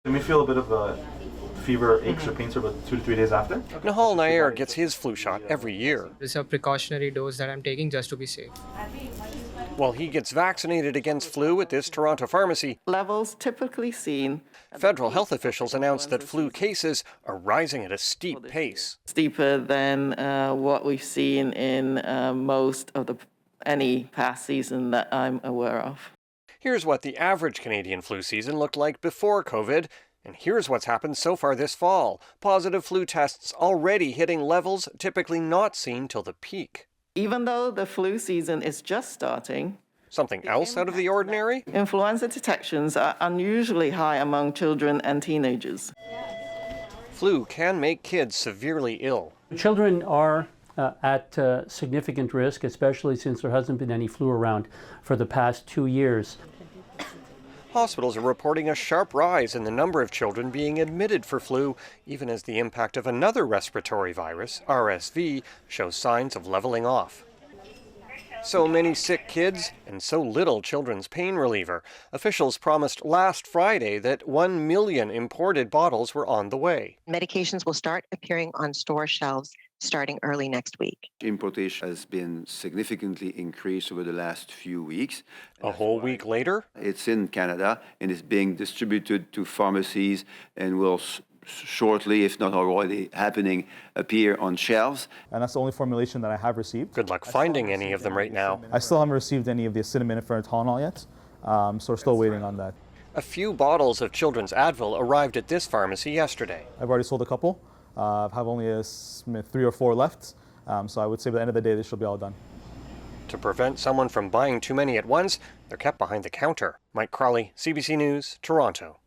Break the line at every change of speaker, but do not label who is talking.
You may feel a bit of a fever, aches, or pains for about 2 to 3 days after.
Nahal Nair gets his flu shot every year.
It's a precautionary dose that I'm taking just to be safe.
While he gets vaccinated against flu at this Toronto pharmacy,
levels typically seen.
Federal health officials announced that flu cases are rising at a steep pace.
Steeper than what we've seen in most of any past season that I'm aware of.
Here's what the average Canadian flu season looked like before COVID, and here's what's happened so far this fall. Positive flu tests already hitting levels typically not seen till the peak.
Even though the flu season is just starting,
something else out of the ordinary?
Influenza detections are unusually high among children and teenagers.
Flu can make kids severely ill.
Children are at significant risk, especially since there hasn't been any flu around for the past 2 years.
Hospitals are reporting a sharp rise in the number of children being admitted for flu, even as the impact of another respiratory virus, RSV, shows signs of leveling off. So many sick kids and so little children's pain reliever. Officials promised last Friday that 1 million imported bottles were on the way.
Medications will start appearing on store shelves starting early next week.
Importation has been significantly increased over the last few weeks.
A whole week later?
It's in Canada and is being distributed to pharmacies and will shortly, if not already happening, appear on shelves.
And that's the only formulation that I have received.
Good luck finding any of them right now.
I still haven't received any of the acetaminophen or Tylenol yet, so we're still waiting on that.
A few bottles of children's Advil arrived at this pharmacy yesterday.
I've already sold a couple. I have only 3 or 4 left, so I would say by the end of the day this should be all done.
To prevent someone from buying too many at once, they're kept behind the counter. Mike Crawley, CBC News, Toronto.